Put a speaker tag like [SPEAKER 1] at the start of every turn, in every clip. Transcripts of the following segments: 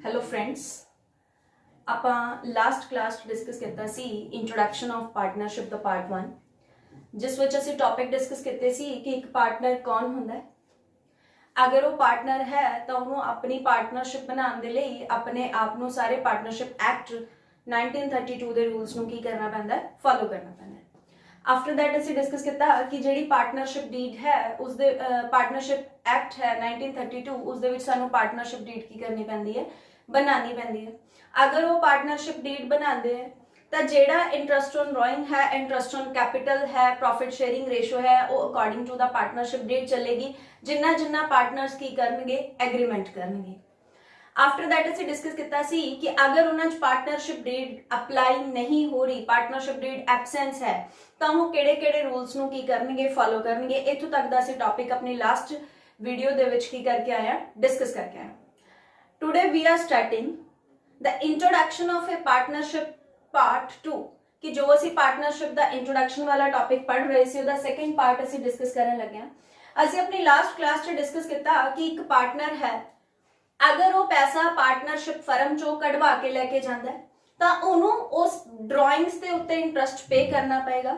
[SPEAKER 1] Hello friends, ਆਪਾਂ last class discuss ਕੀਤਾ ਸੀ ਇੰਟਰੋਡਕਸ਼ਨ ਆਫ ਪਾਰਟਨਰਸ਼ਿਪ ਦਾ ਪਾਰਟ 1, ਜਿਸ ਵਿੱਚ ਅਸੀਂ ਟੌਪਿਕ ਡਿਸਕਸ ਕੀਤੇ ਸੀ ਕਿ ਇੱਕ ਪਾਰਟਨਰ ਕੌਣ ਹੁੰਦਾ ਹੈ। ਅਗਰ ਉਹ ਪਾਰਟਨਰ ਹੈ ਤਾਂ ਉਹਨੂੰ ਆਪਣੀ ਪਾਰਟਨਰਸ਼ਿਪ ਬਣਾਉਣ ਦੇ ਲਈ ਆਪਣੇ ਆਪ ਨੂੰ ਸਾਰੇ ਪਾਰਟਨਰਸ਼ਿਪ ਐਕਟ 1932 ਦੇ ਰੂਲਸ ਨੂੰ ਕੀ ਕਰਨਾ ਪੈਂਦਾ ਹੈ, ਫੋਲੋ ਕਰਨਾ ਪੈਂਦਾ ਹੈ। आफ्टर दैट ਅਸੀਂ डिस्कस किया कि ਜਿਹੜੀ पार्टनरशिप डीड है उसदे पार्टनरशिप एक्ट है 1932 उसदे विच सानू पार्टनरशिप डीड की करनी पैंदी है, बनानी पैंदी है। अगर वो पार्टनरशिप डीड बनाते हैं तो जेड़ा इंटरस्ट ऑन ड्रॉइंग है, इंटरस्ट ऑन कैपिटल है, प्रॉफिट शेयरिंग रेशो है, वो according to the partnership deed चलेगी। जिन्ना जिन्ना पार्टनर्स की करनगे एग्रीमेंट करनगे। आफ्टर दैट ਅਸੀਂ डिस्कस किया सी कि अगर उन्होंने पार्टनरशिप डीड अप्लाई नहीं हो रही, पार्टनरशिप डीड एबसेंस है, तो वो किहड़े-किहड़े रूल्स ਨੂੰ ਕੀ ਕਰਨਗੇ, फॉलो करनगे। इत्थों तक ਦਾ ਅਸੀਂ टॉपिक अपनी लास्ट वीडियो ਦੇ ਵਿੱਚ ਕੀ करके आया, डिस्कस करके आया। Today we are starting the introduction of a partnership part 2 कि जो ਅਸੀਂ पार्टनरशिप ਦਾ इंट्रोडक्शन वाला टॉपिक पढ़ रहे सी ਉਹਦਾ सेकंड पार्ट ਅਸੀਂ डिस्कस ਕਰਨ ਲੱਗੇ ਹਾਂ। ਅਸੀਂ अपनी लास्ट क्लास 'ਚ डिस्कस ਕੀਤਾ कि एक पार्टनर है, अगर वो पैसा पार्टनरशिप फर्म चो कढ़वा के लेके जाता है तो उन्होंने उस ड्राइंग्स के उत्ते इंटरस्ट पे करना पएगा।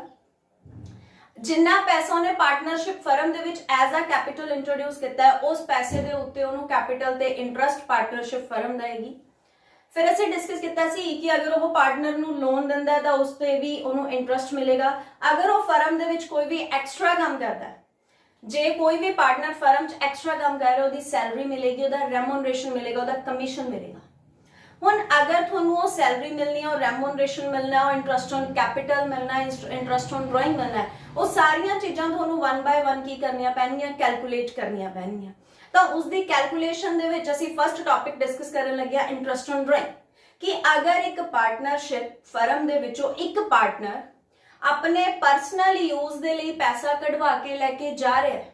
[SPEAKER 1] जिन्ना पैसा उन्हें पार्टनरशिप फर्म दे which as a capital introduce किया है उस पैसे दे उत्ते उन्होंने कैपिटल ते इंटरस्ट पार्टनरशिप फर्म देगी। फिर असीं डिस्कस किया सी कि अगर वो पार्टनर नूं लोन दिंदा है तो उस ते भी उन्होंने इंटरस्ट मिलेगा। अगर वो फर्म दे विच कोई भी एक्सट्रा काम करता है, जे कोई भी पार्टनर फर्म च एक्सट्रा काम कर रहा है उसकी सैलरी मिलेगी, उसका रेमोनरेशन मिलेगा, उसका कमीशन मिलेगा। हुण अगर तुहानूं वो सैलरी मिलनी है, रेमोनरेशन मिलना है, इंटरस्ट ऑन कैपिटल मिलना है, इंटरस्ट ऑन ड्राइंग मिलना है, वो सारियां चीज़ां तुहानूं वन बाय वन की करनियां पैणगीआं, कैलकुलेट करनियां पैणगीआं। तो उसकी कैलकुलेशन दे विच असीं फर्स्ट टॉपिक डिस्कस करन लगे इंटरस्ट ऑन ड्राइंग कि अगर एक पार्टनरशिप फर्म दे विचों एक पार्टनर अपने परसनल यूज दे लिए पैसा कढ़वा के लेके जा रहा है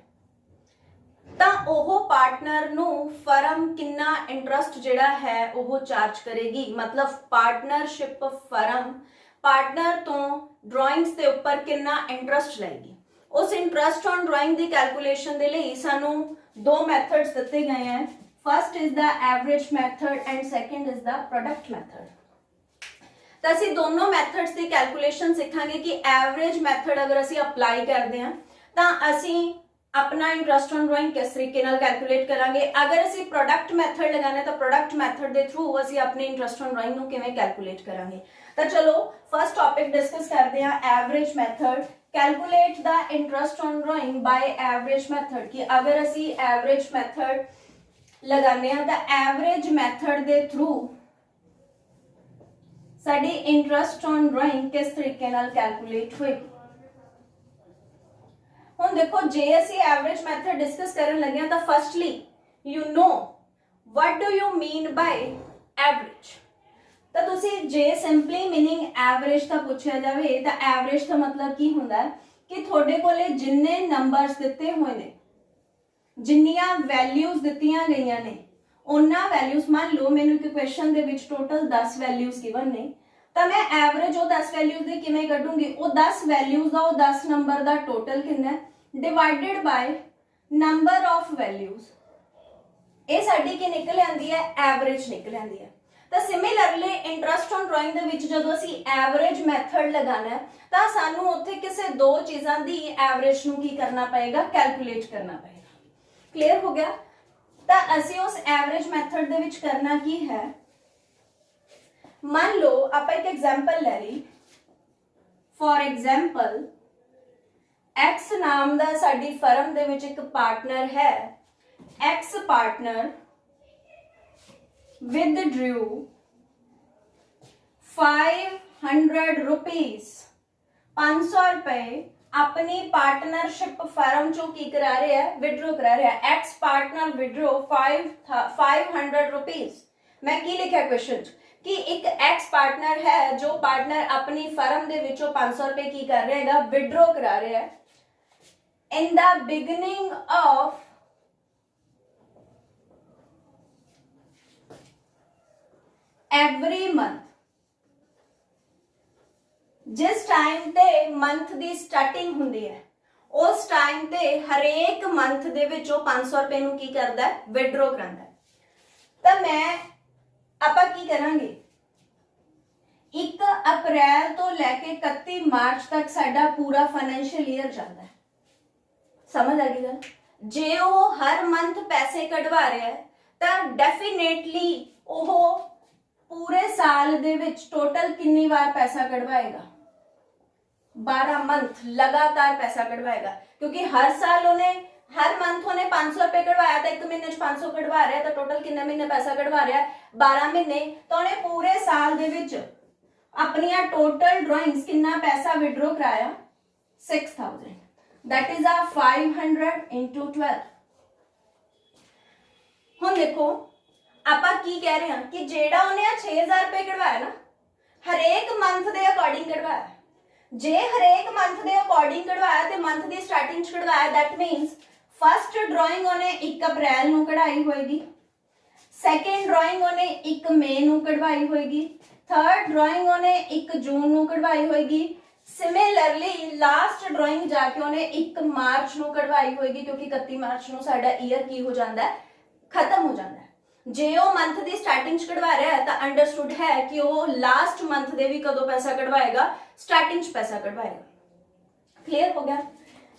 [SPEAKER 1] तो वो पार्टनर नू फर्म कितना इंटरस्ट जिहड़ा है वो चार्ज करेगी। मतलब पार्टनरशिप फर्म पार्टनर तो ड्राइंग्स के उपर कितना इंटरस्ट लेगी। उस इंटरस्ट ऑन ड्राइंग की कैलकुलेशन के लिए सानू दो मैथड्स दिते गए हैं। First is the average method and second is the product method. तो असीं दोनों मैथड्स की कैलकुलेशन सीखांगे कि एवरेज मैथड अगर असीं अप्लाई करते हैं तो असीं अपना इंटरस्ट ऑन ड्राइंग किस तरीके नाल कैलकुलेट करांगे। अगर असीं प्रोडक्ट मैथड लगाना तो प्रोडक्ट मैथड के थ्रू असीं अपने इंटरस्ट ऑन ड्राइंग नूं किवें कैलकुलेट करांगे। तो चलो फर्स्ट टॉपिक डिस्कस करते हैं average method. Calculate the interest on drawing by average method कि अगर असीं एवरेज मैथड लगाने तो एवरेज मैथड के through sari interest on drawing किस तरीके नाल कैलकुलेट होएगी। हुण देखो जे असीं एवरेज मैथड डिस्कस करन लगे तो firstly you know what do you mean by average. तो तुसीं जे सिंपली मीनिंग एवरेज का पूछा जाए तो एवरेज का मतलब की हुंदा है कि तुहाडे कोले जिन्ने नंबर्स दिते हुए ने, जिन्नियां वैल्यूज दित्तियां गईयां ने, उन्ना वैल्यूज मान लो मैंने एक क्वेश्चन दे विच टोटल 10 वैल्यूज गिवन ने तो मैं एवरेज वो 10 वैल्यूज दे किवें कढूंगी। वो 10 वैल्यूज दा वो 10 नंबर दा टोटल कितना है divided by number of values, ये साडी की निकल आंदी है एवरेज निकल आंदी है। तो सिमिलरली इंटरस्ट ऑन ड्राइंग दे विच जदों असीं एवरेज मैथड लगाना है तो सानू उत्थे किसी दो चीज़ां दी एवरेज नूं की करना पएगा, कैलकुलेट करना पएगा। क्लियर हो गया। तो असीं उस एवरेज मैथड दे विच करना की है, मान लो आप एक एग्जाम्पल ले ली। फॉर एग्जाम्पल एक्स नाम दा साडी फर्म दे विच एक पार्टनर है। एक्स पार्टनर विदड्रू 500 रुपीज 500 रुपए अपनी पार्टनरशिप फर्म चो की करा रहे हैं, विड्रॉ करा रहे हैं। Ex partner withdraw 500 rupees. मैं की लिखा क्वेश्चन कि एक एक्स पार्टनर है जो पार्टनर अपनी फर्म दे विचों 500 रुपए की कर रहेगा, विड्रॉ करा रहे हैं इन the beginning of every month. जिस टाइम ते मंथ दी स्टार्टिंग हुंदी है उस टाइम ते हरेक मंथ दे विचों 500 रुपए नूं की करदा है, विड्रॉ करांदा है। तो मैं ਆਪਾਂ ਕੀ ਕਰਾਂਗੇ 1 ਅਪ੍ਰੈਲ ਤੋਂ ਲੈ ਕੇ 31 ਮਾਰਚ ਤੱਕ ਸਾਡਾ ਪੂਰਾ ਫਾਈਨੈਂਸ਼ੀਅਲ ਈਅਰ ਚੱਲਦਾ ਹੈ। ਸਮਝ ਆ ਗਈ ਗੱਲ? ਜੇ ਉਹ ਹਰ ਮੰਥ ਪੈਸੇ ਕਢਵਾ ਰਿਹਾ ਹੈ ਤਾਂ ਡੈਫੀਨੇਟਲੀ ਉਹ ਪੂਰੇ ਸਾਲ ਦੇ ਵਿੱਚ ਟੋਟਲ ਕਿੰਨੀ ਵਾਰ ਪੈਸਾ ਕਢਵਾਏਗਾ 12 ਮੰਥ लगातार पैसा कढ़वाएगा, क्योंकि हर साल उन्हें हर मंथ उन्हें 500 रुपए कढ़वाया था, एक महीने 500 कढ़वा रहा है तो टोटल कितने महीने पैसा कढ़वा रहा है 12 महीने, तो उन्हें पूरे साल दे विच अपनी टोटल ड्राइंग्स कितना पैसा विड्रॉ कराया 6000, दैट इज आ 500 into 12। हुण देखो आपां की कह रहे हैं कि जेड़ा उन्हें 6000 रुपए कढ़वाया ना हरेक मंथ दे अकॉर्डिंग कढ़वाया, जे हरेक मंथ दे अकॉर्डिंग कढ़वाया ते मंथ दी स्टार्टिंग च कढ़वाया, दैट मीन्स फर्स्ट ड्राइंग उन्हें 1 अप्रैल नूं कढ़ाई होएगी, सैकेंड ड्राइंग उन्हें 1 मई नूं कढ़वाई होएगी, थर्ड ड्राइंग उन्हें 1 जून नूं कढ़वाई होएगी, सिमिलरली लास्ट ड्राइंग जाके उन्हें 1 मार्च नूं कढ़वाई होएगी, क्योंकि 31 मार्च नूं साडा ईयर की हो जांदा है खत्म हो जांदा है। जे वो मंथ दी स्टार्टिंग च कढ़वा रहा है तो अंडरस्टूड है कि वो लास्ट मंथ दे भी कदों पैसा कढ़वाएगा स्टार्टिंग च पैसा कढ़वाएगा। क्लियर हो गया?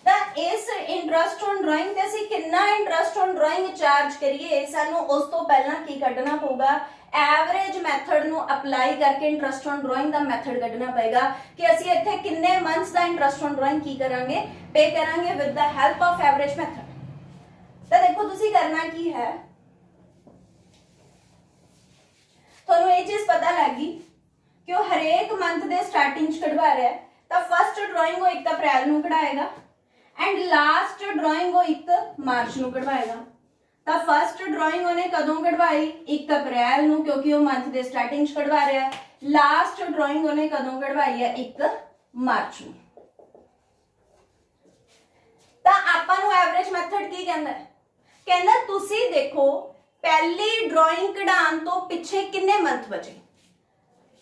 [SPEAKER 1] तो इस इंटरेस्ट ऑन ड्राइंग ते असीं कितना इंटरेस्ट ऑन ड्राइंग चार्ज करिए, सानू उस तो पहला की कढ़ना पऊगा एवरेज मैथड नू अप्लाई करके इंटरेस्ट ऑन ड्राइंग का मैथड कढ़ना पएगा कि असीं इत्थे किन्ने मंथ्स का इंटरेस्ट ऑन ड्राइंग की करांगे पे करांगे with the help of average method. तो देखो तुसीं करना की है, ਤੁਹਾਨੂੰ ਇਹ ਚੀਜ਼ ਪਤਾ ਲੱਗੀ ਕਿ ਉਹ ਹਰੇਕ ਮੰਥ ਦੇ ਸਟਾਰਟਿੰਗ ਚ ਕਢਵਾ ਰਿਹਾ ਹੈ, ਤਾਂ ਫਸਟ ਡਰਾਇੰਗ ਉਹ 1 ਅਪ੍ਰੈਲ ਨੂੰ ਕਢਾਏਗਾ ਐਂਡ ਲਾਸਟ ਡਰਾਇੰਗ ਉਹ 1 ਮਾਰਚ ਨੂੰ ਕਢਵਾਏਗਾ। ਤਾਂ ਫਸਟ ਡਰਾਇੰਗ ਉਹਨੇ ਕਦੋਂ ਕਢਵਾਈ 1 ਅਪ੍ਰੈਲ ਨੂੰ, ਕਿਉਂਕਿ ਉਹ ਮੰਥ ਦੇ ਸਟਾਰਟਿੰਗ ਚ ਕਢਵਾ ਰਿਹਾ ਹੈ। ਲਾਸਟ ਡਰਾਇੰਗ ਉਹਨੇ ਕਦੋਂ ਕਢਵਾਈ ਹੈ 1 ਮਾਰਚ ਨੂੰ। ਤਾਂ ਆਪਾਂ ਨੂੰ ਐਵਰੇਜ ਮੈਥਡ ਕੀ ਕਹਿੰਦਾ ਹੈ? ਕਹਿੰਦਾ ਤੁਸੀਂ ਦੇਖੋ पहली ड्राइंग कढ़ाने तो पिछे किन्ने मंथ बचे,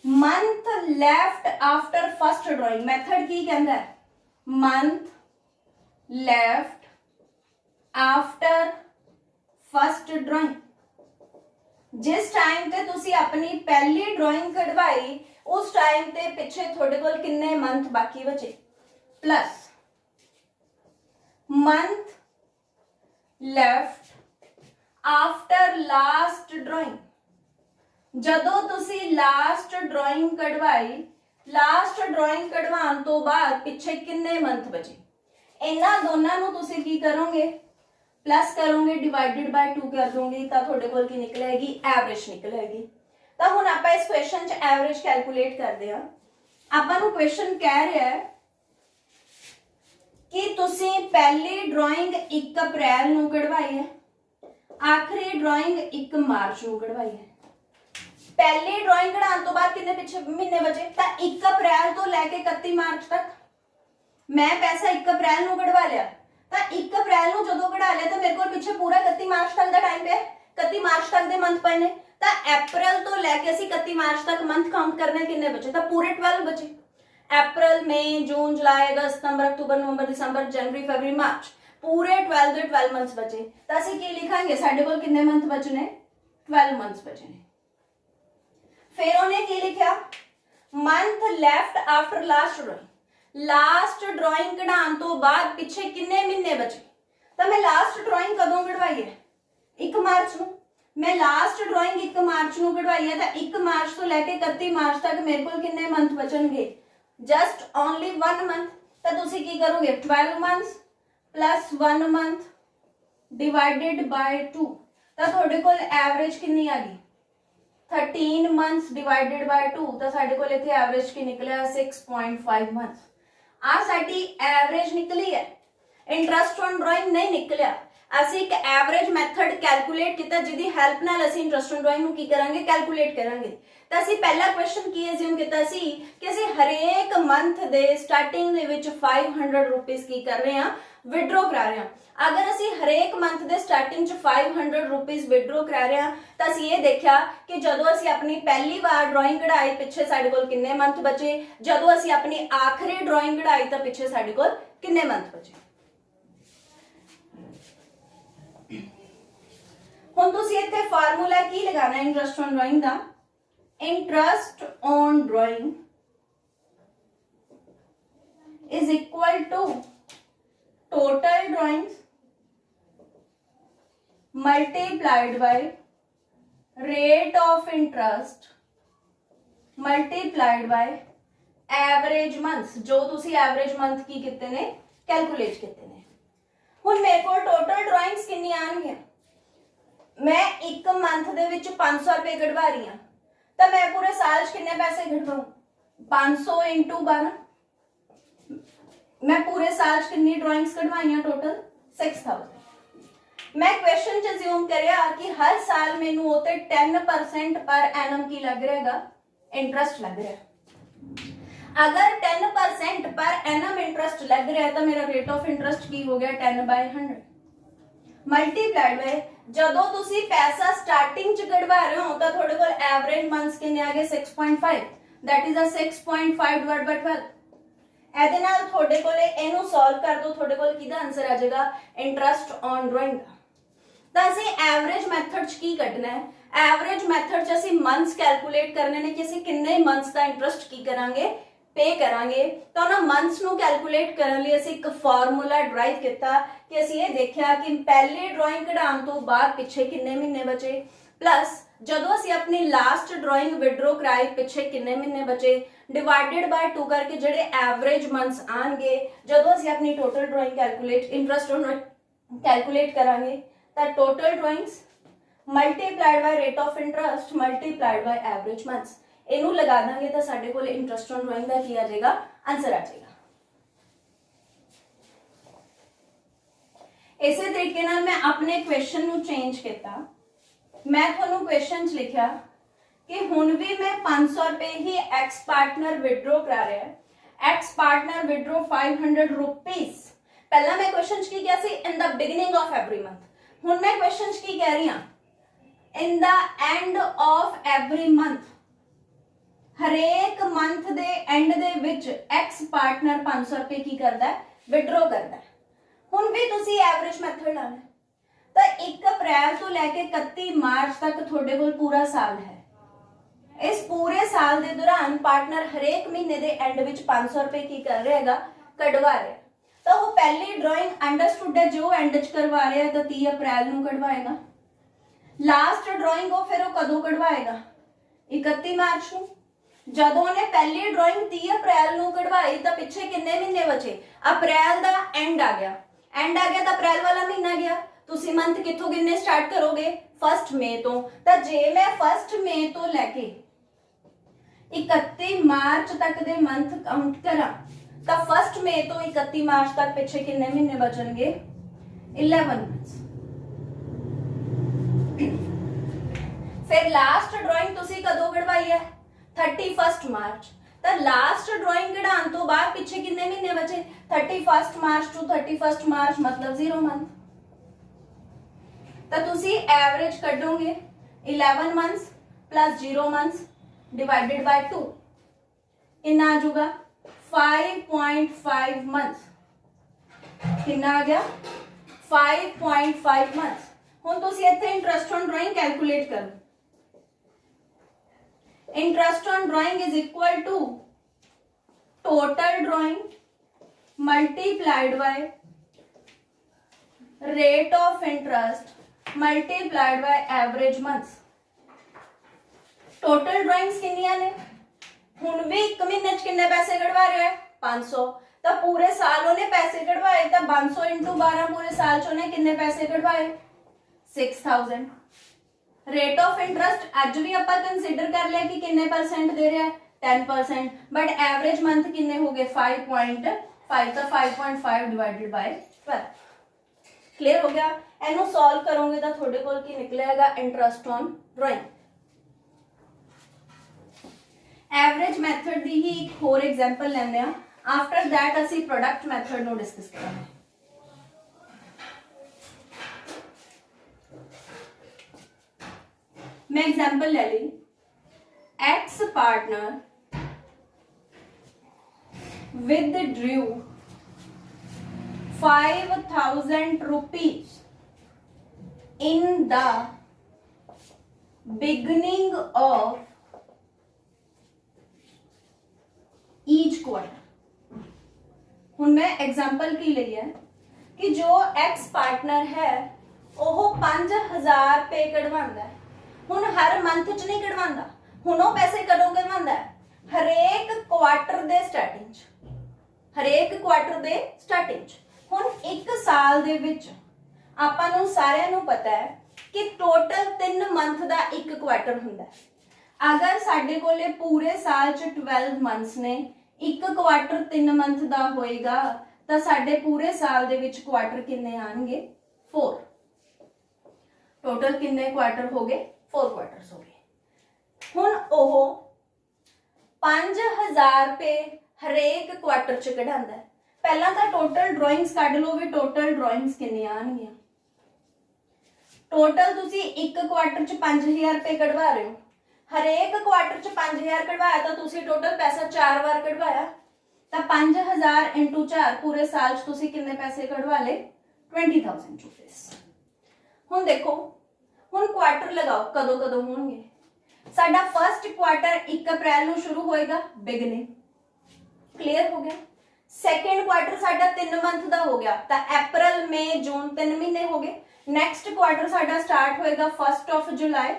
[SPEAKER 1] month left after first drawing. Method की कहता है month left after first drawing. जिस टाइम ते तुसी अपनी पहली ड्राइंग कढ़वाई उस टाइम ते पिछे थोड़े कोल किन्ने मंथ बाकी बचे, plus month left after last drawing. जदों तुसी लास्ट ड्राइंग कढ़वाई, लास्ट ड्राइंग कढ़वाने तो बाद पिछे किन्ने मंथ बचे, इन्हां दोनों नूं तुसी की करोगे प्लस करोगे डिवाइडेड बाय 2 कर दोगे, तो तुहाडे कोल की निकलेगी एवरेज निकलेगी। तो हुण आपां इस क्वेश्चन च एवरेज कैलकुलेट करदे हां। आपां नूं क्वेश्चन कह रहा है कि तुसी पहली ड्राइंग 1 अप्रैल नूं कढ़वाई है, आखिरी ड्राइंग 1 मार्च ਨੂੰ कढ़वाई है। पहली ड्राइंग कढ़ाने तो बाद कितने पिछे महीने बचे, तो 1 अप्रैल तो लैके 31 मार्च तक मैं पैसा 1 अप्रैल ਨੂੰ कढ़वा लिया, तो 1 अप्रैल ਨੂੰ ਜਦੋਂ कढ़ा लिया तो मेरे को पिछे पूरा 31 मार्च तक का टाइम पे 31 मार्च तक के मंथ पे ने, तो अप्रैल तो लैके असीं 31 मार्च तक मंथ काउंट करने कितने बचे, तो पूरे 12 बचे। अप्रैल मई जून जुलाई अगस्त सितंबर अक्तूबर नवंबर दिसंबर जनवरी फरवरी मार्च पूरे 12 ਦੇ 12 मंथ्स बचे। तो ਅਸੀਂ ਕੀ ਲਿਖਾਂਗੇ ਸਾਡੇ ਕੋਲ ਕਿੰਨੇ ਮੰਥ ਬਚੇ ਨੇ 12 ਮੰਥਸ ਬਚੇ ਨੇ। ਫਿਰ ਉਹਨੇ ਕੀ ਲਿਖਿਆ month left after last drawing, last drawing ਕਢਾਉਣ ਤੋਂ ਬਾਅਦ ਪਿੱਛੇ ਕਿੰਨੇ ਮਹੀਨੇ ਬਚੇ। ਤਾਂ ਮੈਂ ਲਾਸਟ ਡਰਾਇੰਗ ਕਦੋਂ ਕਢਵਾਈ ਹੈ 1 ਮਾਰਚ ਨੂੰ, ਮੈਂ ਲਾਸਟ ਡਰਾਇੰਗ 1 ਮਾਰਚ ਨੂੰ ਕਢਵਾਈ ਹੈ, ਤਾਂ 1 ਮਾਰਚ ਤੋਂ ਲੈ ਕੇ 31 ਮਾਰਚ ਤੱਕ ਮੇਰੇ ਕੋਲ ਕਿੰਨੇ ਮੰਥ ਬਚਣਗੇ ਜਸਟ ਓਨਲੀ 1 ਮੰਥ। ਤਾਂ ਤੁਸੀਂ ਕੀ ਕਰੋਗੇ 12 months plus 1 month divided by 2, तो थोड़े कोल एवरेज कितनी आ गई 13 मंथ्स डिवाइडेड बाय 2, तो साडे कोल इत्थे एवरेज की निकलिया 6.5 मंथ्स। आ साडी एवरेज निकली है, इंटरेस्ट ऑन ड्राइंग नहीं निकलिया। ਅਸੀਂ ਇੱਕ ਐਵਰੇਜ ਮੈਥਡ ਕੈਲਕੂਲੇਟ ਕੀਤਾ ਜਿਹਦੀ ਹੈਲਪ ਨਾਲ ਅਸੀਂ ਇੰਟਰਸਟ ਔਨ ਡਰਾਇੰਗ ਨੂੰ ਕੀ ਕਰਾਂਗੇ ਕੈਲਕੂਲੇਟ ਕਰਾਂਗੇ। ਤਾਂ ਅਸੀਂ ਪਹਿਲਾ ਕੁਐਸਚਨ ਕੀ ਅਸਿਊਮ ਕੀਤਾ ਸੀ ਕਿ ਅਸੀਂ ਹਰੇਕ ਮੰਥ ਦੇ ਸਟਾਰਟਿੰਗ ਦੇ ਵਿੱਚ 500 ਰੁਪਏ ਕੀ ਕਰ ਰਹੇ ਹਾਂ ਵਿਡਰੋ ਕਰਾ ਰਹੇ ਹਾਂ। ਅਗਰ ਅਸੀਂ ਹਰੇਕ ਮੰਥ ਦੇ ਸਟਾਰਟਿੰਗ ਚ 500 ਰੁਪਏ ਵਿਡਰੋ ਕਰਾ ਰਹੇ ਹਾਂ ਤਾਂ ਅਸੀਂ ਇਹ ਦੇਖਿਆ ਕਿ ਜਦੋਂ ਅਸੀਂ ਆਪਣੀ ਪਹਿਲੀ ਵਾਰ ਡਰਾਇੰਗ ਕਢਾਈ ਪਿੱਛੇ ਸਾਡੇ ਕੋਲ ਕਿੰਨੇ ਮੰਥ ਬਚੇ, ਜਦੋਂ ਅਸੀਂ ਆਪਣੀ ਆਖਰੀ ਡਰਾਇੰਗ ਕਢਾਈ ਤਾਂ ਪਿੱਛੇ ਸਾਡੇ ਕੋਲ ਕਿੰਨੇ ਮੰਥ ਬਚੇ। ਹੁਣ ਤੁਸੀਂ ਇੱਥੇ ਫਾਰਮੂਲਾ ਕੀ ਲਗਾਣਾ interest on drawing the interest on drawing is equal to total drawings multiplied by rate of interest multiplied by average months जो तुसी average month की कितने ने calculate कितने ने हुण मेरे को total drawings कितनी आनगियां मैं एक मंथ दे विच 500 रुपए कढवा रही हां तो मैं पूरे साल च कितने पैसे कढवाऊं 500 into 12 मैं पूरे साल कितनी ड्राइंग्स कढवाइयां टोटल 6000 मैं क्वेश्चन च अज्यूम करया कि हर साल मेनू ओते 10% पर एनम की लग रहेगा इंटरेस्ट लग रहा अगर 10% पर एनम इंटरेस्ट लग रहा है तो मेरा रेट ऑफ इंटरेस्ट की हो गया 10/100 मल्टीप्लाइड बाय जदों तुसी पैसा स्टार्टिंग च कढवा रहे हो तो थोड़े कोल एवरेज मंथ्स कितने आ गए 6.5 that is a 6.5 divide by 12 ਇਹਦੇ ਨਾਲ ਤੁਹਾਡੇ ਕੋਲੇ ਇਹਨੂੰ ਸੋਲਵ ਕਰ ਦੋ ਤੁਹਾਡੇ ਕੋਲ ਕਿਹਦਾ ਆਨਸਰ ਆ ਜਾਏਗਾ ਇੰਟਰਸਟ ਔਨ ਡਰਾਇੰਗ ਤਾਂ ਅਸੀਂ ਐਵਰੇਜ ਮੈਥਡ ਚ ਕੀ ਕੱਢਣਾ ਹੈ ਐਵਰੇਜ ਮੈਥਡ ਚ ਅਸੀਂ ਮੰਥਸ ਕੈਲਕੂਲੇਟ ਕਰਨੇ ਨੇ ਕਿ ਅਸੀਂ ਕਿੰਨੇ ਮੰਥਸ ਦਾ ਇੰਟਰਸਟ ਕੀ ਕਰਾਂਗੇ पे करांगे तो ना मंथ्स ਨੂੰ ਕੈਲਕੂਲੇਟ ਕਰਨ ਲਈ ਅਸੀਂ ਇੱਕ ਫਾਰਮੂਲਾ ਡਰਾਈਵ ਕੀਤਾ ਕਿ ਅਸੀਂ ਇਹ ਦੇਖਿਆ ਕਿ ਪਹਿਲੀ ਡਰਾਇੰਗ ਕਢਾਉਣ ਤੋਂ ਬਾਅਦ ਪਿੱਛੇ ਕਿੰਨੇ ਮਹੀਨੇ ਬਚੇ प्लस ਜਦੋਂ ਅਸੀਂ ਆਪਣੀ ਲਾਸਟ ਡਰਾਇੰਗ ਵਿਡਰੋ ਕਰਾਈ ਪਿੱਛੇ ਕਿੰਨੇ ਮਹੀਨੇ ਬਚੇ डिवाइडेड बाय 2 करके जेडे एवरेज मंथ्स आएंगे ਜਦੋਂ ਅਸੀਂ ਆਪਣੀ total drawing calculate interest on calculate करांगे तो total drawings multiplied by rate of interest multiplied by average months ਇਹਨੂੰ लगा देंगे तो साडे कोल इंटरेस्ट ऑन ड्राइंग का की आ जाएगा आंसर आ जाएगा इसे तरीके नाल मैं अपने क्वेश्चन नु चेंज किया मैं थानू क्वेश्चन च लिखा कि हुण भी मैं 500 रुपए ही एक्स पार्टनर विड्रॉ करा रहा है एक्स पार्टनर विड्रॉ 500 रुपीस पहला मैं क्वेश्चन की क्या सी in the beginning of every month हुण मैं क्वेश्चन की कह रही हां in the end of every month हरेक मंथ दे एंड दे विच एक्स पार्टनर 500 रुपए की करदा है विड्रॉ करदा है हुण भी तुसी एवरेज मेथड लाना तो 1 अप्रैल तो लेके 31 मार्च तक थोड़े कोल पूरा साल है इस पूरे साल के दौरान पार्टनर हरेक महीने के एंड विच 500 रुपए की कर रहेगा कढवा रहा तो वो पहली ड्राइंग अंडरस्टूड है जो एंड च करवा रहा है तो 30 अप्रैल नू कढवाएगा लास्ट ड्राइंग वो फिर वो कदों कढवाएगा 31 मार्च नू जदों ने पहली ड्राइंग 30 अप्रैल नू कढवाई तो पिछे कितने महीने बचे अप्रैल का एंड आ गया तो अप्रैल वाला महीना गया तुसी मंथ कित्थों गिनने स्टार्ट करोगे 1 मई तो जे मैं 1 मई तो लेके 31 मार्च तक दे मंथ काउंट करा तो 1 मई तो 31 मार्च तक पिछे कितने महीने बचनगे 11 मंथ्स फिर लास्ट ड्राइंग तुसी कदों कढवाई है 31 मार्च तो लास्ट ड्राइंग कढाउण तो बाद पिछे कितने महीने बचे 31 मार्च टू 31 मार्च मतलब 0 मंथ तो तुसी एवरेज कढोगे 11 months plus 0 months divided by 2 कितना आ जाऊगा 5.5 मंथ्स कितना आ गया 5.5 मंथ्स हुण तुसी इत्थे इंटरेस्ट ऑन ड्राइंग कैलकुलेट करो interest on drawing is equal to total drawing multiplied by rate of interest multiplied by average months total drawings कितनियां ने हुण भी 1 महीने च कितने पैसे कढवा रहे हैं 500 तो पूरे साल उन्हें पैसे कढवाए तो 500 into 12 पूरे साल च उन्हें कितने पैसे कढवाए 6000 रेट ऑफ इंटरेस्ट अज भी आपां कंसीडर कर लिया कि कितने परसेंट दे रहा है 10% बट एवरेज मंथ कितने हो गए 5.5 तो 5.5 डिवाइडेड बाय 12 क्लियर हो गया इनू सॉल्व करोगे तो थोड़े कोल की निकलेगा interest on drawing average method दी ही एक होर एग्जांपल लेने आफ्टर दैट असी प्रोडक्ट मैथड नो डिस्कस करांगे मैं एग्जांपल ले ली X partner withdrew 5,000 rupees in the beginning of each quarter. हुण मैं एग्जाम्पल की ली है कि जो एक्स पार्टनर है वह 5000 रुपये कढवांदा है। हुण हर मंथ च नहीं कढवांदा, हुण वो पैसे कदों कढवांदा है? हरेक क्वार्टर दे स्टार्टिंग च, हरेक क्वार्टर दे स्टार्टिंग च। हुण एक साल दे विच आपां नूं सारिआं नूं पता है कि टोटल 3 मंथ दा एक क्वार्टर हुंदा है। अगर साडे कोले पूरे साल च 12 मंथ्स ने, एक क्वार्टर 3 मंथ दा होएगा तां साडे पूरे साल दे विच क्वार्टर किन्ने आणगे? 4। टोटल किन्ने क्वार्टर हो गए? 4 क्वार्टर्स हो गए। हुण ओह 5000 रुपये हरेक क्वार्टर च कढांदा है। पहला तां टोटल ड्राइंग्स कढ लो भी टोटल ड्राइंग्स किन्नियां आणगियां। टोटल तुसी एक क्वार्टर च 5000 रुपये कढवा रहे हो, हरेक क्वार्टर च 5000 कढवाया तो तुसी टोटल पैसा 4 बार कढवाया तो 5000 इंटू 4 पूरे साल च तुसी किन्ने पैसे कढवा ले? 20,000 रुपीस। हुण देखो, हुण क्वार्टर लगाओ कदों कदों होणगे। साडा फर्स्ट क्वार्टर 1 अप्रैल नूं शुरू होएगा, बिगनिंग क्लियर हो गया। सैकेंड क्वार्टर साडा 3 मंथ दा हो गया तो अप्रैल मई जून 3 महीने हो गए। नैक्सट क्वार्टर साडा स्टार्ट होएगा 1 जुलाई,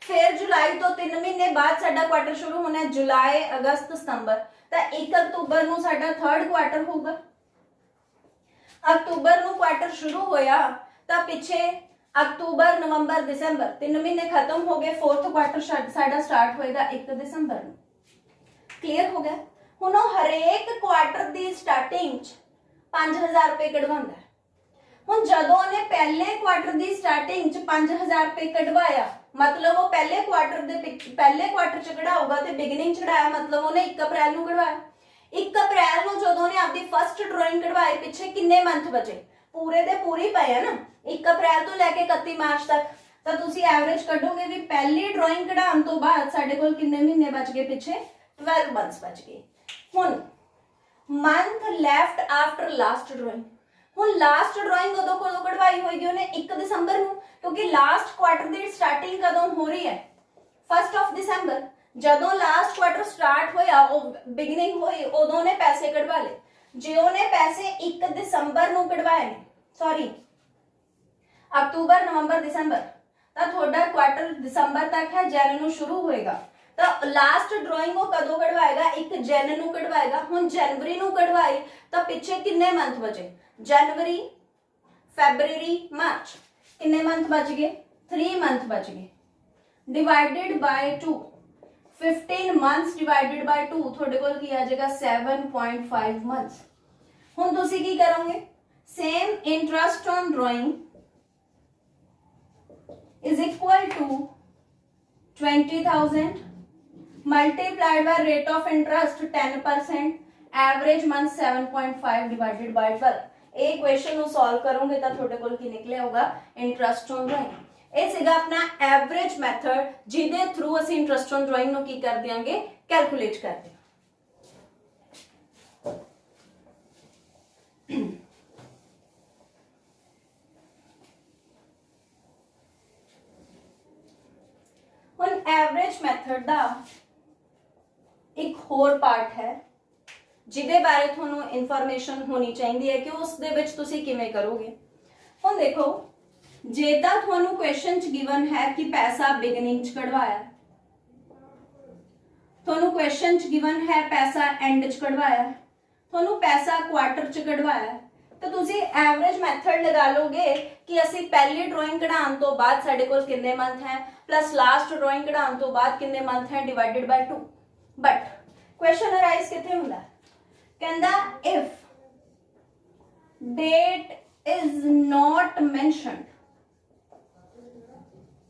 [SPEAKER 1] फिर जुलाई तो 3 महीने बाद साडा क्वार्टर शुरू होना है, जुलाई अगस्त सितंबर। तो 1 अक्तूबर नूं साडा थर्ड क्वार्टर होगा। अक्तूबर नूं क्वार्टर शुरू होया तो पिछे अक्तूबर नवंबर दिसंबर 3 महीने खत्म हो गए, फोर्थ क्वार्टर साडा स्टार्ट होएगा 1 दिसंबर नूं। क्लियर हो गया। हुण हरेक क्वार्टर दी स्टार्टिंग 5000 रुपये कढवांदा है। हुण जदों ने पहले क्वार्टर दी स्टार्टिंग 5000 रुपये कढवाया मतलब वो पहले क्वार्टर च कढाऊगा ते बिगिनिंग चढ़ाया मतलब उन्हें 1 अप्रैल नूं कढवाया। 1 अप्रैल नूं जदों ने आपदी फर्स्ट ड्राइंग कढवाई पिछे किन्ने मंथ बचे? पूरे दे पूरे पे है ना, 1 अप्रैल तो लैके 31 मार्च तक। तो तुसी एवरेज कढोगे भी पहली ड्राइंग कढाउण तो बाद साडे कोल किन्ने महीने बच गए? पिछे 12 मंथ्स बच गए। हुण month left after last drawing. हुण लास्ट ड्राइंग कदों कढवाई होएगी उन्हें? 1 दिसंबर नूं, क्योंकि लास्ट क्वार्टर दी स्टार्टिंग कदों हो रही है? 1 दिसंबर। जदों लास्ट क्वार्टर स्टार्ट होया बिगिनिंग होई उदों ने पैसे कढवा ले। जे उन्हें पैसे 1 दिसंबर नूं कढवाए ने, सॉरी अक्तूबर नवंबर दिसंबर, तो थोड़ा क्वार्टर दिसंबर तक है, जैन नूं शुरू होएगा। तो लास्ट ड्राइंग वो कदों कढवाएगा? 1 जैन नूं कढवाएगा। हुण जनवरी नूं कढवाई तो पिछे किन्ने मंथ बचे? जनवरी फैब्रुअरी मार्च, किन्ने मंथ बच गए? 3 मंथ बच गए। Divided by 2, 15 months divided by 2 थोड़े कोल की आ जाएगा 7.5 मंथ्स। हुण तुसी की करोगे? Same interest on drawing is equal to 20,000 multiplied by rate of interest 10%, average month 7.5 divided by 12। ਇਹ क्वेश्चन ਨੂੰ ਸੋਲਵ ਕਰੋਗੇ ਤਾਂ ਤੁਹਾਡੇ ਕੋਲ ਕੀ ਨਿਕਲਿਆ ਹੋਗਾ? Interest on drawing. ਇਹ ਸੀਗਾ ਆਪਣਾ ਐਵਰੇਜ ਮੈਥਡ ਜਿਹਦੇ ਥਰੂ ਅਸੀਂ ਇੰਟਰਸਟ ਔਨ ਡਰਾਇੰਗ ਨੂੰ ਕੀ ਕਰ ਦਿਆਂਗੇ? ਕੈਲਕੂਲੇਟ ਕਰ ਦਿਆਂਗੇ। ਹੁਣ ਐਵਰੇਜ ਮੈਥਡ ਦਾ एक होर पार्ट है जिदे बारे थोनों इन्फॉर्मेशन होनी चाहिए कि उस दे विच तुसी किवें करोगे। हुण देखो, जे तां थोनों क्वेश्चन च गिवन है कि पैसा बिगनिंग च कढवाया, थोनों क्वेश्चन च गिवन है पैसा एंड च कढवाया, थोनों पैसा क्वार्टर च कढवाया, तो तुसी एवरेज मैथड लगा लोगे कि असी पहली ड्राइंग कढाउण तो बाद साडे कोल किन्ने मंथ है प्लस लास्ट ड्राइंग कढाउण तो बाद किन्ने मंथ है divided by 2। But question arise किथे हुंदा? कहंदा if date is not mentioned,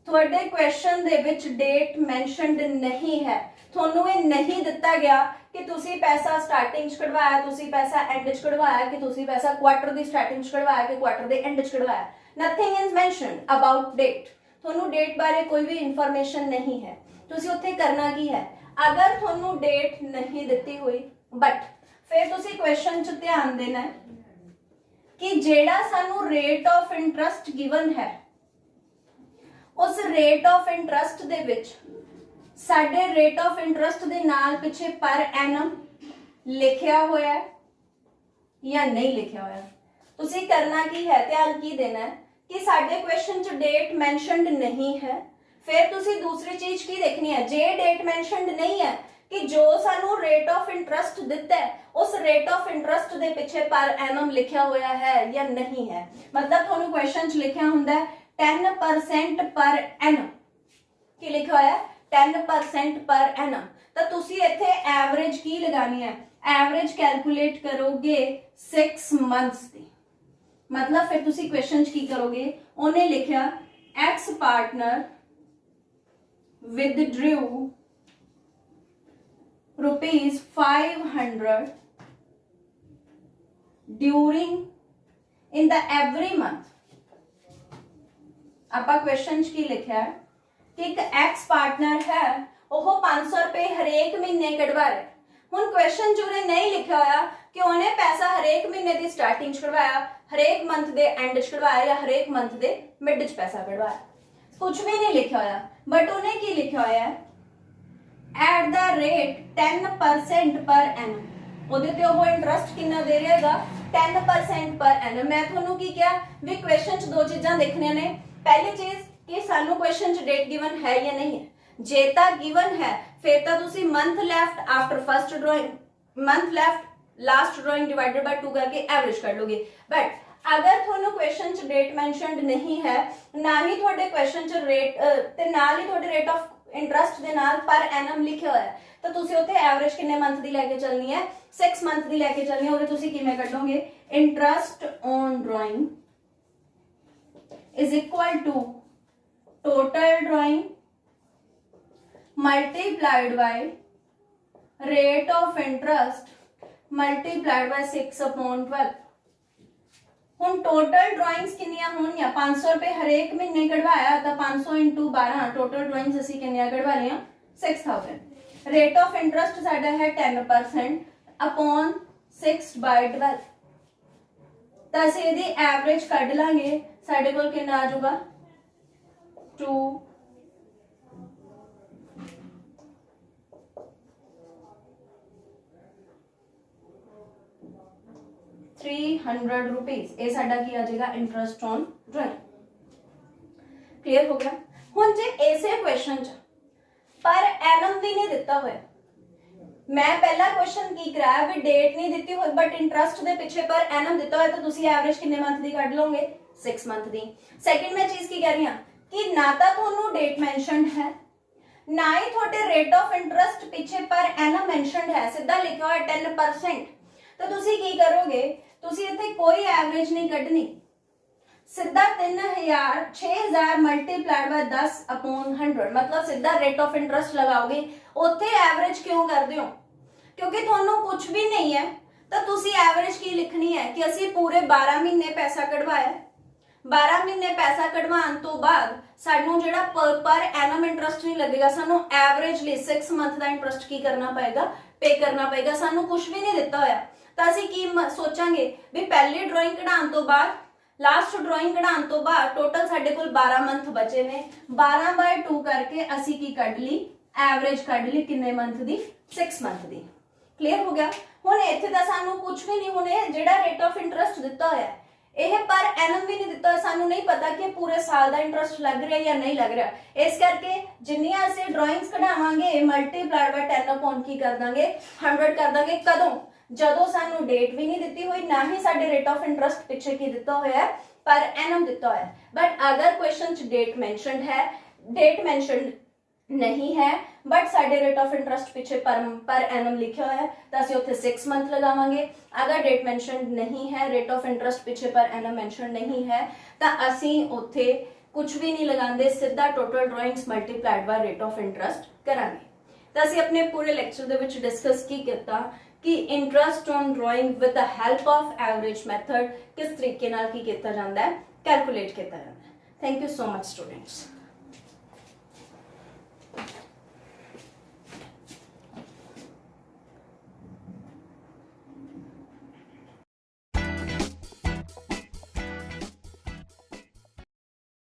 [SPEAKER 1] थोड़े क्वेश्चन दे विच डेट मेंशनड नहीं है, थोनू ये नहीं दिता गया कि तुसी पैसा स्टार्टिंग च कढवाया, तुसी पैसा एंड च कढवाया, कि तुसी पैसा क्वार्टर दी स्टार्टिंग च कढवाया कि क्वार्टर दे एंड च कढवाया। Nothing is mentioned about date. थोनू डेट बारे कोई भी इंफॉर्मेशन नहीं है। तुसी उत्थे करना की है? अगर थोनू डेट नहीं दिती हुई बट फिर तुसी क्वेश्चन च ध्यान देना है कि जेड़ा सानू रेट ऑफ इंटरेस्ट गिवन है उस रेट ऑफ इंटरेस्ट दे विच साडे रेट ऑफ इंटरस्ट दे नाल पिछे पर एनम लिखिया होया है या नहीं लिखिया होया। तुसी करना की है, ध्यान की देना है कि साडे क्वेश्चन च डेट मैंशनड नहीं है, फिर तुसी दूसरी चीज की देखनी है। जे डेट मैंशनड नहीं है कि जो सानू रेट ऑफ इंटरस्ट दिता है उस रेट ऑफ इंटरस्ट दे पिछे पर एनम लिखिया होया है या नहीं है। मतलब थानू क्वेश्चन च लिखिया हुंदा है 10% पर एनम, की लिखा होया 10% पर एनम। तो तुसी इत्थे एवरेज की लगानी है, एवरेज कैलकुलेट करोगे 6 मंथ्स दी। मतलब फिर तुसी क्वेश्चन च की करोगे, उन्हें लिखिया x partner withdrew rupees 500 during in the every month। आपा क्वेश्चन की लिखा है कि एक एक्स पार्टनर है, वो 500 रुपए हरेक महीने कढ़वा रहा है। हुण क्वेश्चन च उन्हें नहीं लिखा होया कि उन्हें पैसा हरेक महीने की स्टार्टिंग कढ़वाया, हरेक मंथ के एंड च कढ़वाया या हरेक मंथ के मिड च पैसा कढ़वाया, कुछ भी नहीं लिखा होया। बट उन्हें की लिखा होया at the rate 10% per annum. ਉਹਦੇ ਤੇ ਉਹ ਇੰਟਰਸਟ ਕਿੰਨਾ ਦੇ ਰਹੇਗਾ 10% पर एनम। मैं ਤੁਹਾਨੂੰ ਕੀ ਕਿਹਾ ਵੀ क्वेश्चन ਚ ਦੋ ਚੀਜ਼ਾਂ ਦੇਖਣੀਆਂ ਨੇ। ਪਹਿਲੀ ਚੀਜ਼ ਕਿ ਸਾਨੂੰ क्वेश्चन ਚ डेट गिवन है या नहीं है। ਜੇ ਤਾਂ गिवन है ਫਿਰ ਤਾਂ ਤੁਸੀਂ month left after first drawing, month left last drawing divided by 2 करके एवरेज कर लोगे। बट अगर ਤੁਹਾਨੂੰ क्वेश्चन च डेट मैंशनड नहीं है, ना ही ਤੁਹਾਡੇ क्वेश्चन च रेट ਤੇ ਨਾਲ ਹੀ ਤੁਹਾਡੇ रेट ऑफ इंटरस्ट ਦੇ ਨਾਲ पर एनम ਲਿਖਿਆ ਹੋਇਆ ਹੈ, ਤਾਂ ਤੁਸੀਂ ਉੱਥੇ ਐਵਰੇਜ ਕਿੰਨੇ ਮੰਥ ਦੀ ਲੈ ਕੇ ਚੱਲਣੀ ਹੈ 6 ਮੰਥ ਦੀ ਲੈ ਕੇ ਚੱਲਣੀ ਹੈ। ਉਹਦੇ ਤੁਸੀਂ ਕਿਵੇਂ ਕੱਢੋਗੇ, interest on drawing is equal to total drawing multiplied by rate of interest multiplied by 6/12। ਹੁਣ टोटल ड्राइंग्स किन्नियां होणियां 500 रुपए हरेक महीने कढ़वाया तो 500 × 12 टोटल ड्राइंग्स ਅਸੀਂ ਕਿੰਨੀਆਂ ਕਢਵਾ ਲਈਆਂ 6000। रेट ऑफ इंटरस्ट ਸਾਡਾ है 10% अपॉन 6/12। ਤਾਂ ਅਸੀਂ ਇਹਦੀ ਐਵਰੇਜ ਕੱਢ ਲਾਂਗੇ, ਸਾਡੇ ਕੋਲ ਕਿੰਨਾ ਆ ਜਾਊਗਾ 2 300 रुपीज। ये साडा की आ जाएगा इंटरस्ट ऑन ड्राइंग। क्लियर हो गया। हुण जे ऐसे क्वेश्चन च पर एनम भी नहीं दिता होया, मैं पहला क्वेश्चन की कराया भी डेट नहीं दी हुई बट इंटरस्ट दे पिछे पर एनम दिता होया, तो तुसी एवरेज कितने मंथ दी कढ लोगे 6 मंथ दी। सेकंड मैं चीज की कह रही हां कि ना तो ਤੁਹਾਨੂੰ डेट मेंशनड है ना ही ਤੁਹਾਡੇ रेट ऑफ इंटरस्ट पिछे पर एनम मेंशनड है, सीधा लिखा हुआ 10%। तो तुसी की करोगे, तुसी इत्थे कोई एवरेज नहीं कढनी, सीधा 3000 6000 मल्टीप्लाइड बाय 10/100 मतलब सीधा रेट ऑफ इंटरस्ट लगाओगे। उत्थे एवरेज क्यों करदे हो, क्योंकि ਤੁਹਾਨੂੰ कुछ भी नहीं है, तो तुसी एवरेज की लिखनी है कि ਅਸੀਂ पूरे 12 महीने पैसा कढवाया, 12 महीने पैसा कढवाਉਣ ਤੋਂ ਬਾਅਦ ਸਾਨੂੰ ਜਿਹੜਾ पर एनम इंटरस्ट नहीं लगेगा, ਸਾਨੂੰ एवरेज ਲਈ 6 मंथ ਦਾ इंटरस्ट की करना पएगा, पे करना पएगा। ਸਾਨੂੰ कुछ भी नहीं ਦਿੱਤਾ ਹੋਇਆ, ਤਾਂ ਅਸੀਂ ਕੀ ਸੋਚਾਂਗੇ ਵੀ ਪਹਿਲੀ ਡਰਾਇੰਗ ਕਢਾਉਣ ਤੋਂ ਬਾਅਦ ਲਾਸਟ ਡਰਾਇੰਗ ਕਢਾਉਣ ਤੋਂ ਬਾਅਦ ਟੋਟਲ ਸਾਡੇ ਕੋਲ 12 ਮੰਥ ਬਚੇ ਨੇ, 12/2 ਕਰਕੇ ਅਸੀਂ ਕੀ ਕੱਢ ਲਈ ਐਵਰੇਜ ਕੱਢ ਲਈ ਕਿੰਨੇ ਮੰਥ ਦੀ 6 ਮੰਥ ਦੀ। ਕਲੀਅਰ ਹੋ ਗਿਆ। ਹੁਣ ਇੱਥੇ ਤਾਂ ਸਾਨੂੰ ਕੁਝ ਵੀ ਨਹੀਂ, ਹੁਣ ਇਹ ਜਿਹੜਾ ਰੇਟ ਆਫ ਇੰਟਰਸਟ ਦਿੱਤਾ ਹੋਇਆ ਇਹ ਪਰ ਐਨਮ ਵੀ ਨਹੀਂ ਦਿੱਤਾ ਹੋਇਆ, ਸਾਨੂੰ ਨਹੀਂ ਪਤਾ ਕਿ ਪੂਰੇ ਸਾਲ ਦਾ ਇੰਟਰਸਟ ਲੱਗ ਰਿਹਾ ਜਾਂ ਨਹੀਂ ਲੱਗ ਰਿਹਾ। ਇਸ ਕਰਕੇ ਜਿੰਨੀਆਂ ਅਸੀਂ ਡਰਾਇੰਗਸ ਕਢਾਵਾਂਗੇ ਮਲਟੀਪਲਾਈਡ ਬਾਈ 10 ਅਪॉन ਕੀ ਕਰ ਦਾਂਗੇ 100 ਕਰ ਦਾਂਗੇ। ਕਦੋਂ, ਜਦੋਂ ਸਾਨੂੰ ਡੇਟ ਵੀ ਨਹੀਂ ਦਿੱਤੀ ਹੋਈ, ਨਾ ਹੀ ਸਾਡੇ ਰੇਟ ਆਫ ਇੰਟਰਸਟ ਪਿੱਛੇ ਕੀ ਦਿੱਤਾ ਹੋਇਆ ਹੈ पर एनम दिता है। बट अगर क्वेश्चन च डेट मेंशनड है, डेट मेंशनड नहीं है बट साडे रेट ऑफ इंटरस्ट पिछे पर एनम लिखा है तो असं उत्थे 6 मंथ लगावांगे। अगर डेट मेंशनड नहीं है, रेट ऑफ इंटरस्ट पिछे पर एनम मेंशन नहीं है, तो असी उत्थे कुछ भी नहीं लगांदे, सीधा total drawings multiplied by rate of interest करांगे। तो असी अपने पूरे लैक्चर दे विच डिस्कस की किया कि interest on drawing with the help of average method किस तरीके नाल की किया जाता है, कैलकुलेट किया जाता है। Thank you so much students.